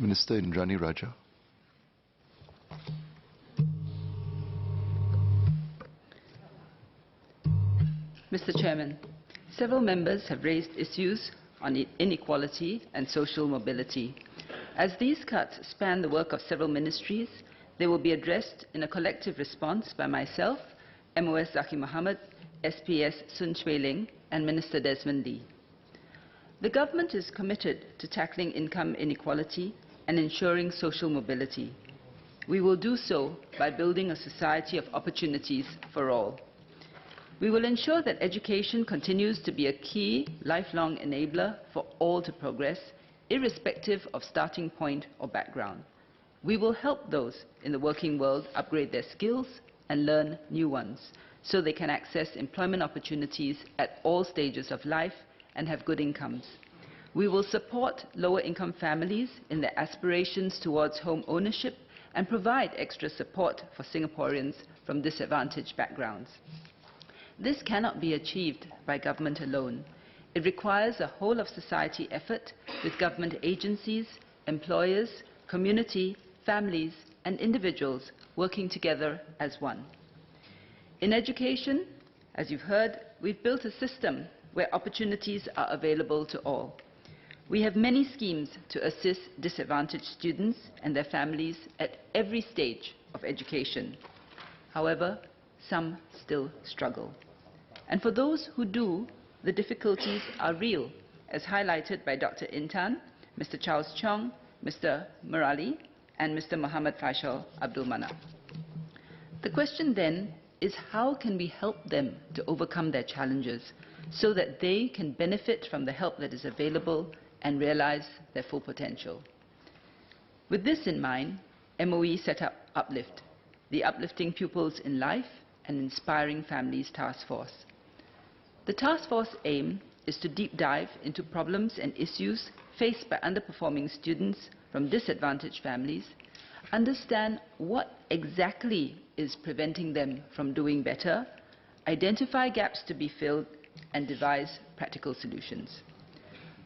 Minister Indranee Rajah. Mr. Chairman, several members have raised issues on inequality and social mobility. As these cuts span the work of several ministries, they will be addressed in a collective response by myself, MOS Zaki Mohammed, SPS Sun Chwei Ling, and Minister Desmond Lee. The government is committed to tackling income inequality and ensuring social mobility. We will do so by building a society of opportunities for all. We will ensure that education continues to be a key lifelong enabler for all to progress, irrespective of starting point or background. We will help those in the working world upgrade their skills and learn new ones, so they can access employment opportunities at all stages of life and have good incomes. We will support lower-income families in their aspirations towards home ownership and provide extra support for Singaporeans from disadvantaged backgrounds. This cannot be achieved by government alone. It requires a whole-of-society effort with government agencies, employers, community, families, and individuals working together as one. In education, as you've heard, we've built a system where opportunities are available to all. We have many schemes to assist disadvantaged students and their families at every stage of education. However, some still struggle. And for those who do, the difficulties are real, as highlighted by Dr. Intan, Mr. Charles Chong, Mr. Murali, and Mr. Muhammad Faisal Abdul Manap. The question then is, how can we help them to overcome their challenges so that they can benefit from the help that is available and realize their full potential? With this in mind, MOE set up Uplift, the Uplifting Pupils in Life and Inspiring Families Task Force. The task force aim is to deep dive into problems and issues faced by underperforming students from disadvantaged families, understand what exactly is preventing them from doing better, identify gaps to be filled, and devise practical solutions.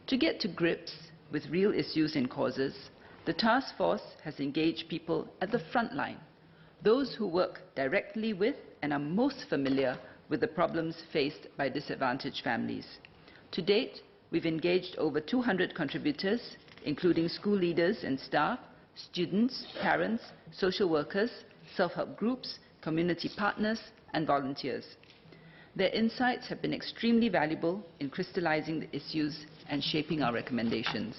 To get to grips with real issues and causes, the task force has engaged people at the front line, those who work directly with and are most familiar with the problems faced by disadvantaged families. To date, we've engaged over 200 contributors, including school leaders and staff, students, parents, social workers, self-help groups, community partners, and volunteers. Their insights have been extremely valuable in crystallizing the issues and shaping our recommendations.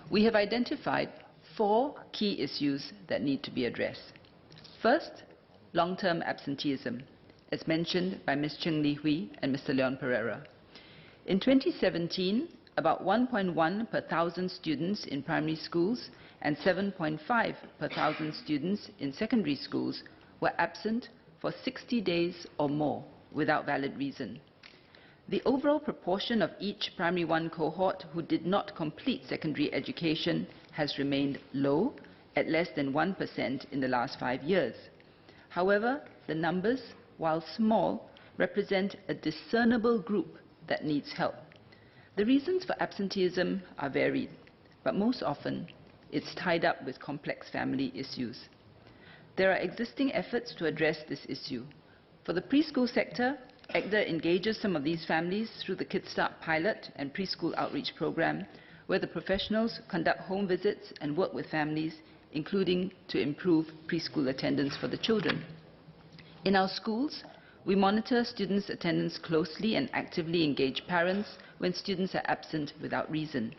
We have identified 4 key issues that need to be addressed. First, long-term absenteeism, as mentioned by Ms. Cheng Li Hui and Mr. Leon Pereira. In 2017, about 1.1 per thousand students in primary schools and 7.5 per thousand students in secondary schools were absent for 60 days or more without valid reason. The overall proportion of each primary 1 cohort who did not complete secondary education has remained low, at less than 1% in the last 5 years. However, the numbers, while small, represent a discernible group that needs help. The reasons for absenteeism are varied, but most often it's tied up with complex family issues. There are existing efforts to address this issue. For the preschool sector, ECDA engages some of these families through the Kids-Start pilot and preschool outreach program, where the professionals conduct home visits and work with families, including to improve preschool attendance for the children. In our schools, we monitor students' attendance closely and actively engage parents when students are absent without reason.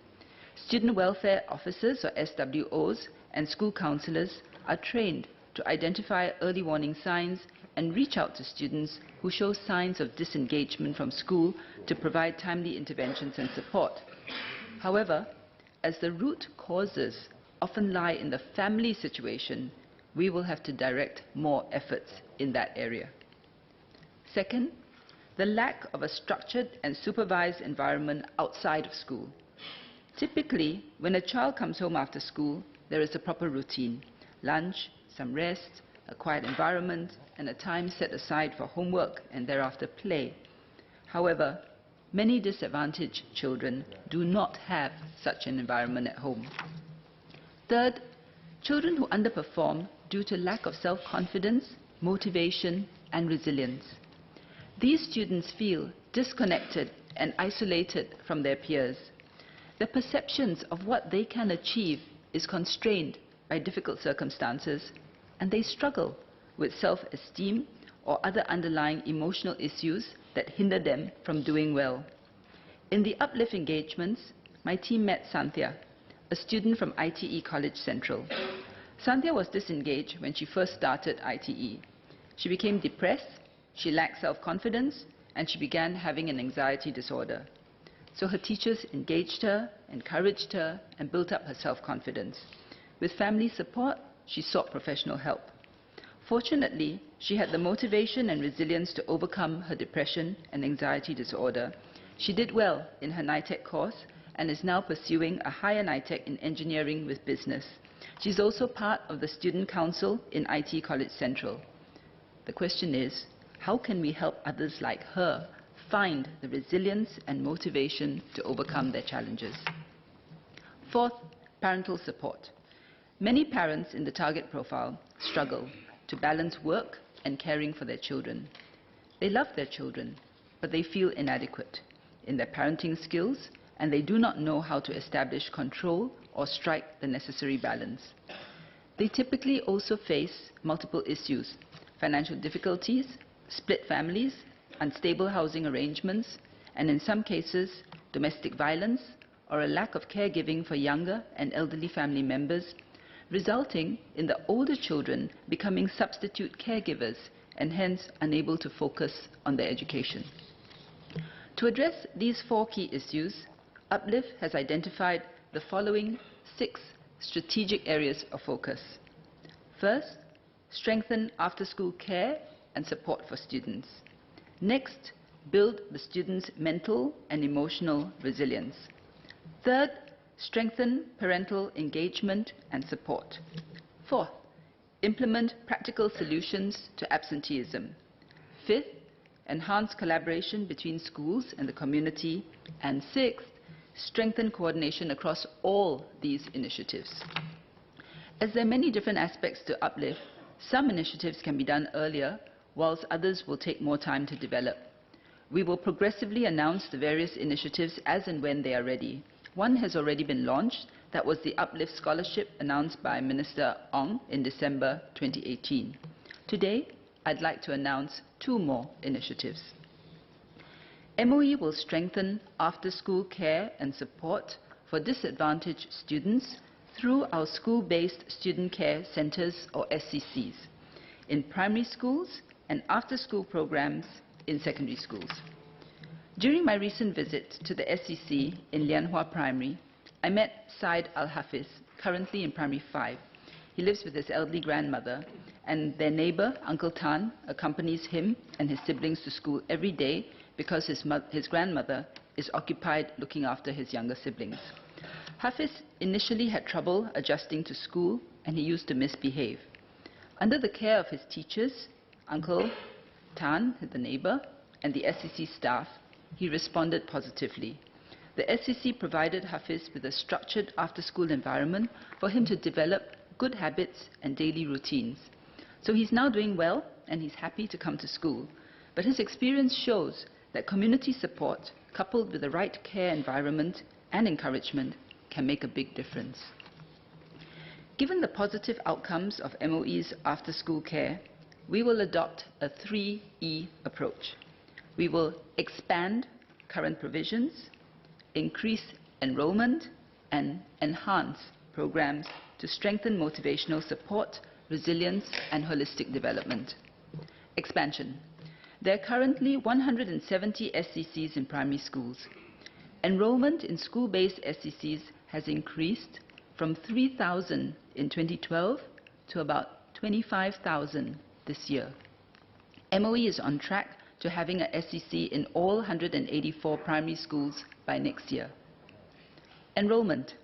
Student welfare officers, or SWOs, and school counselors are trained to identify early warning signs and reach out to students who show signs of disengagement from school to provide timely interventions and support. However, as the root causes often lie in the family situation, we will have to direct more efforts in that area. Second, the lack of a structured and supervised environment outside of school. Typically, when a child comes home after school, there is a proper routine: lunch, some rest, a quiet environment, and a time set aside for homework and thereafter play. However, many disadvantaged children do not have such an environment at home. Third, children who underperform due to lack of self-confidence, motivation, and resilience. These students feel disconnected and isolated from their peers. Their perceptions of what they can achieve is constrained by difficult circumstances, and they struggle with self-esteem or other underlying emotional issues that hinder them from doing well. In the Uplift engagements, my team met Santhya, a student from ITE College Central. Santhya was disengaged when she first started ITE. She became depressed, she lacked self-confidence, and she began having an anxiety disorder. So her teachers engaged her, encouraged her, and built up her self-confidence. With family support, she sought professional help. Fortunately, she had the motivation and resilience to overcome her depression and anxiety disorder. She did well in her NITEC course and is now pursuing a higher NITEC in engineering with business. She's also part of the student council in IT College Central. The question is, how can we help others like her find the resilience and motivation to overcome their challenges? Fourth, parental support. Many parents in the target profile struggle to balance work and caring for their children. They love their children, but they feel inadequate in their parenting skills, and they do not know how to establish control or strike the necessary balance. They typically also face multiple issues: financial difficulties, split families, unstable housing arrangements, and in some cases, domestic violence or a lack of caregiving for younger and elderly family members, resulting in the older children becoming substitute caregivers and hence unable to focus on their education. To address these four key issues, Uplift has identified the following 6 strategic areas of focus. First, strengthen after-school care and support for students. Next, build the students' mental and emotional resilience. Third, strengthen parental engagement and support. Fourth, implement practical solutions to absenteeism. Fifth, enhance collaboration between schools and the community. And sixth, strengthen coordination across all these initiatives. As there are many different aspects to Uplift, some initiatives can be done earlier, whilst others will take more time to develop. We will progressively announce the various initiatives as and when they are ready. One has already been launched. That was the Uplift Scholarship announced by Minister Ong in December 2018. Today, I'd like to announce 2 more initiatives. MOE will strengthen after-school care and support for disadvantaged students through our school-based student care centres, or SCCs, in primary schools and after-school programs in secondary schools. During my recent visit to the SCC in Lianhua Primary, I met Said Al-Hafiz, currently in Primary 5. He lives with his elderly grandmother, and their neighbour, Uncle Tan, accompanies him and his siblings to school every day because his grandmother is occupied looking after his younger siblings. Hafiz initially had trouble adjusting to school, and he used to misbehave. Under the care of his teachers, Uncle Tan, the neighbour, and the SCC staff, he responded positively. The SCC provided Hafiz with a structured after-school environment for him to develop good habits and daily routines. So he's now doing well, and he's happy to come to school. But his experience shows that community support, coupled with the right care environment and encouragement, can make a big difference. Given the positive outcomes of MOE's after-school care, we will adopt a 3E approach. We will expand current provisions, increase enrollment, and enhance programs to strengthen motivational support, resilience, and holistic development. Expansion. There are currently 170 SCCs in primary schools. Enrollment in school-based SCCs has increased from 3,000 in 2012 to about 25,000 this year. MOE is on track to having a SCC in all 184 primary schools by next year. Enrollment.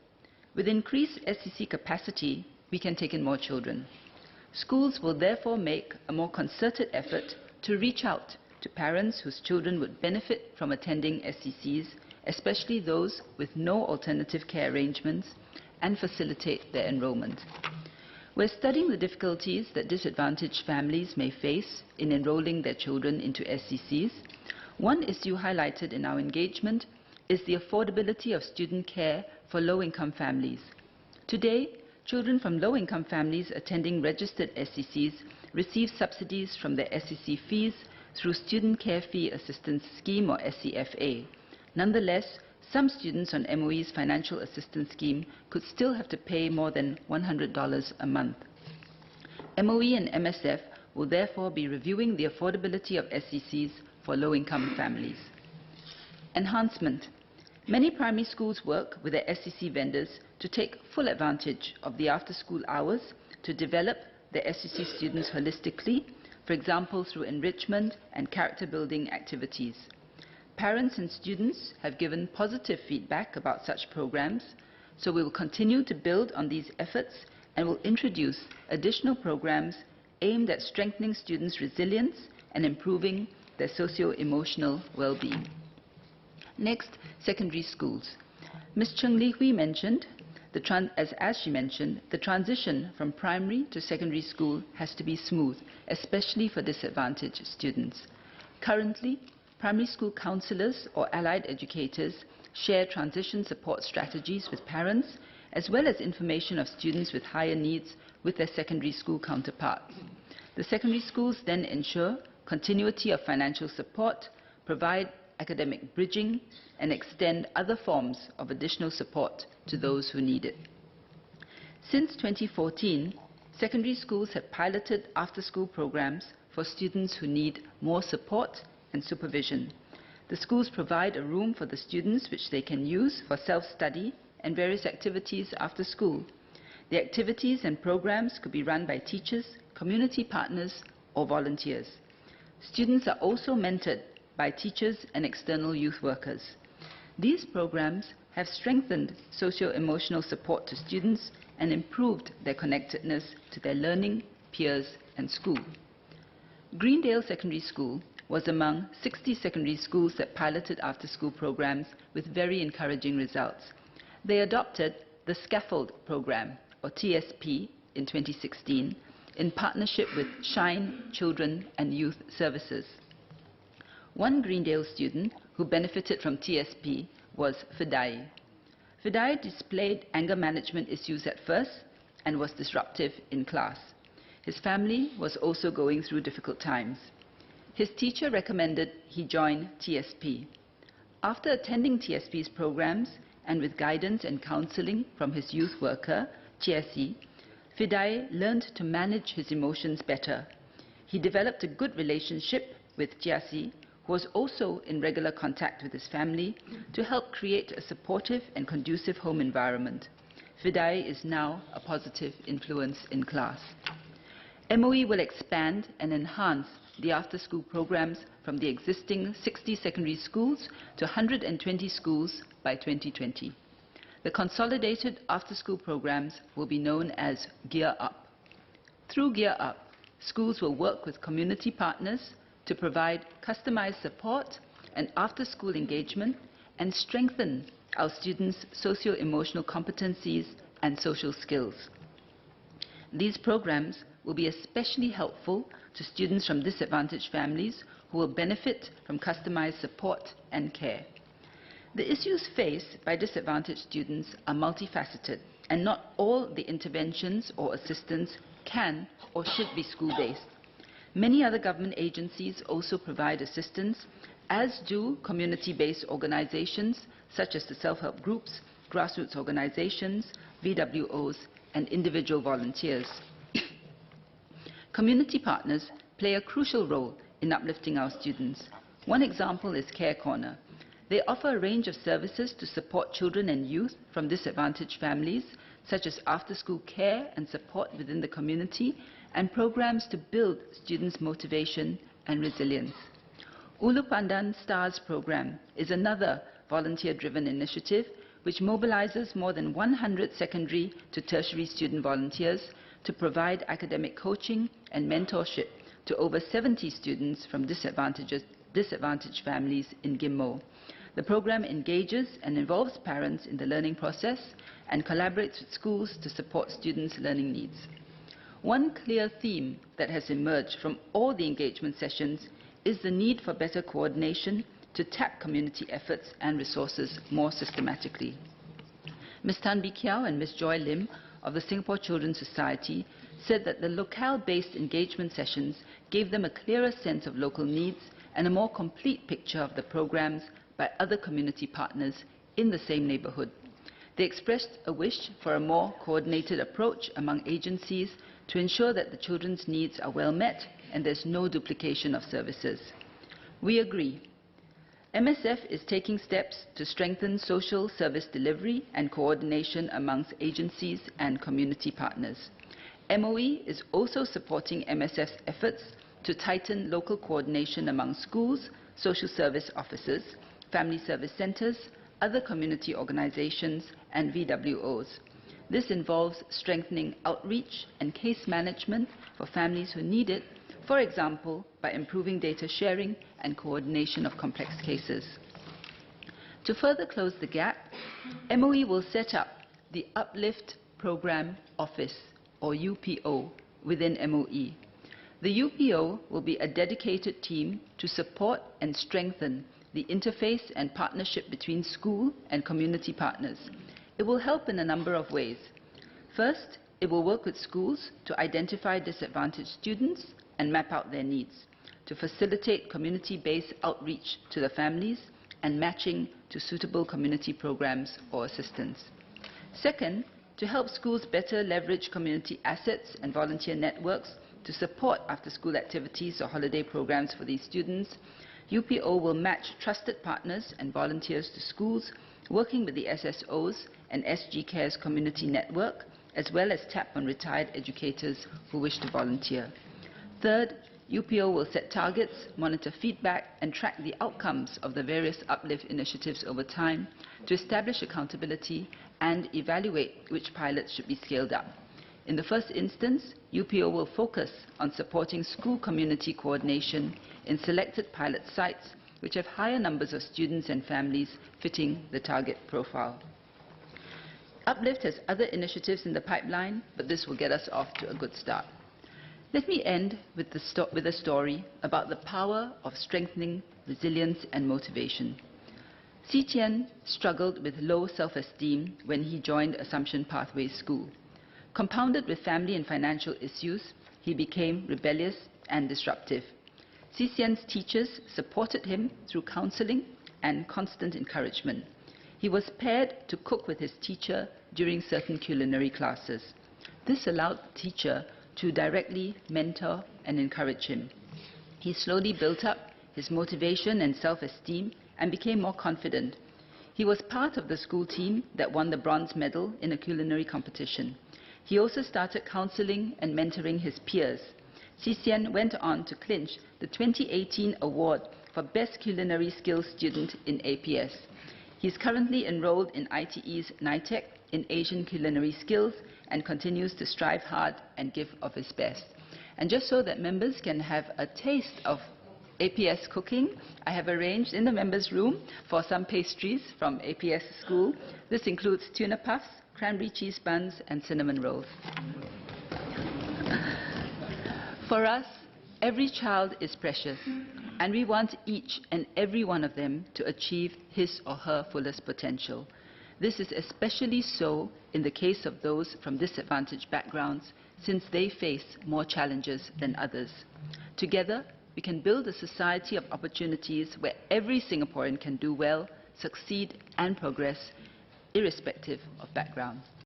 With increased SCC capacity, we can take in more children. Schools will therefore make a more concerted effort to reach out to parents whose children would benefit from attending SCCs, especially those with no alternative care arrangements, and facilitate their enrollment. We're studying the difficulties that disadvantaged families may face in enrolling their children into SCCs. One issue highlighted in our engagement is the affordability of student care for low-income families. Today, children from low-income families attending registered SCCs receive subsidies from their SCC fees through Student Care Fee Assistance Scheme, or SCFA. Nonetheless, some students on MOE's financial assistance scheme could still have to pay more than $100 a month. MOE and MSF will therefore be reviewing the affordability of SCCs for low-income families. Enhancement. Many primary schools work with their SCC vendors to take full advantage of the after-school hours to develop their SCC students holistically, for example, through enrichment and character-building activities. Parents and students have given positive feedback about such programs, so we will continue to build on these efforts and will introduce additional programs aimed at strengthening students' resilience and improving their socio-emotional well-being. Next, secondary schools. Ms. Chung Li Hui mentioned, as she mentioned, the transition from primary to secondary school has to be smooth, especially for disadvantaged students. Currently, primary school counselors or allied educators share transition support strategies with parents, as well as information of students with higher needs with their secondary school counterparts. The secondary schools then ensure continuity of financial support, provide academic bridging, and extend other forms of additional support to those who need it. Since 2014, secondary schools have piloted after-school programs for students who need more support and supervision. The schools provide a room for the students which they can use for self-study and various activities after school. The activities and programs could be run by teachers, community partners, or volunteers. Students are also mentored by teachers and external youth workers. These programs have strengthened socio-emotional support to students and improved their connectedness to their learning, peers, and school. Greendale Secondary School was among 60 secondary schools that piloted after-school programs with very encouraging results. They adopted the Scaffold Program, or TSP, in 2016 in partnership with Shine Children and Youth Services. One Greendale student who benefited from TSP was Fidai. Fidai displayed anger management issues at first and was disruptive in class. His family was also going through difficult times. His teacher recommended he join TSP. After attending TSP's programs and with guidance and counseling from his youth worker, Chiesi, Fidai learned to manage his emotions better. He developed a good relationship with Chiesi, who was also in regular contact with his family, to help create a supportive and conducive home environment. Fidai is now a positive influence in class. MOE will expand and enhance the after-school programs from the existing 60 secondary schools to 120 schools by 2020. The consolidated after-school programs will be known as Gear Up. Through Gear Up, schools will work with community partners to provide customized support and after-school engagement and strengthen our students' socio-emotional competencies and social skills. These programs will be especially helpful to students from disadvantaged families who will benefit from customized support and care. The issues faced by disadvantaged students are multifaceted, and not all the interventions or assistance can or should be school-based. Many other government agencies also provide assistance, as do community-based organizations such as the self-help groups, grassroots organizations, VWOs, and individual volunteers. Community partners play a crucial role in uplifting our students. One example is Care Corner. They offer a range of services to support children and youth from disadvantaged families, such as after-school care and support within the community, and programs to build students' motivation and resilience. Ulu Pandan STARS program is another volunteer-driven initiative which mobilizes more than 100 secondary to tertiary student volunteers to provide academic coaching and mentorship to over 70 students from disadvantaged families in Gimmo. The program engages and involves parents in the learning process and collaborates with schools to support students' learning needs. One clear theme that has emerged from all the engagement sessions is the need for better coordination to tap community efforts and resources more systematically. Ms. Tan Bee Kiao and Ms. Joy Lim of the Singapore Children's Society said that the locale-based engagement sessions gave them a clearer sense of local needs and a more complete picture of the programs by other community partners in the same neighborhood. They expressed a wish for a more coordinated approach among agencies to ensure that the children's needs are well met and there's no duplication of services. We agree. MSF is taking steps to strengthen social service delivery and coordination amongst agencies and community partners. MOE is also supporting MSF's efforts to tighten local coordination among schools, social service officers, family service centres, other community organizations, and VWOs. This involves strengthening outreach and case management for families who need it, for example, by improving data sharing and coordination of complex cases. To further close the gap, MOE will set up the Uplift Program Office, or UPO, within MOE. The UPO will be a dedicated team to support and strengthen the interface and partnership between school and community partners. It will help in a number of ways. First, it will work with schools to identify disadvantaged students and map out their needs, to facilitate community-based outreach to the families and matching to suitable community programs or assistance. Second, to help schools better leverage community assets and volunteer networks to support after-school activities or holiday programs for these students, UPO will match trusted partners and volunteers to schools, working with the SSOs and SG Care's community network, as well as tap on retired educators who wish to volunteer. Third, UPO will set targets, monitor feedback, and track the outcomes of the various uplift initiatives over time to establish accountability and evaluate which pilots should be scaled up. In the first instance, UPO will focus on supporting school community coordination in selected pilot sites which have higher numbers of students and families fitting the target profile. Uplift has other initiatives in the pipeline, but this will get us off to a good start. Let me end with a story about the power of strengthening resilience and motivation. Si Tian struggled with low self-esteem when he joined Assumption Pathways School. Compounded with family and financial issues, he became rebellious and disruptive. Si Tian's teachers supported him through counseling and constant encouragement. He was paired to cook with his teacher during certain culinary classes. This allowed the teacher to directly mentor and encourage him. He slowly built up his motivation and self-esteem and became more confident. He was part of the school team that won the bronze medal in a culinary competition. He also started counseling and mentoring his peers. Si Tian went on to clinch the 2018 award for Best Culinary Skills Student in APS. He is currently enrolled in ITE's NITEC in Asian Culinary Skills and continues to strive hard and give of his best. And just so that members can have a taste of APS cooking, I have arranged in the members' room for some pastries from APS school. This includes tuna puffs, cranberry cheese buns, and cinnamon rolls. For us, every child is precious, and we want each and every one of them to achieve his or her fullest potential. This is especially so in the case of those from disadvantaged backgrounds, since they face more challenges than others. Together, we can build a society of opportunities where every Singaporean can do well, succeed, and progress, irrespective of background.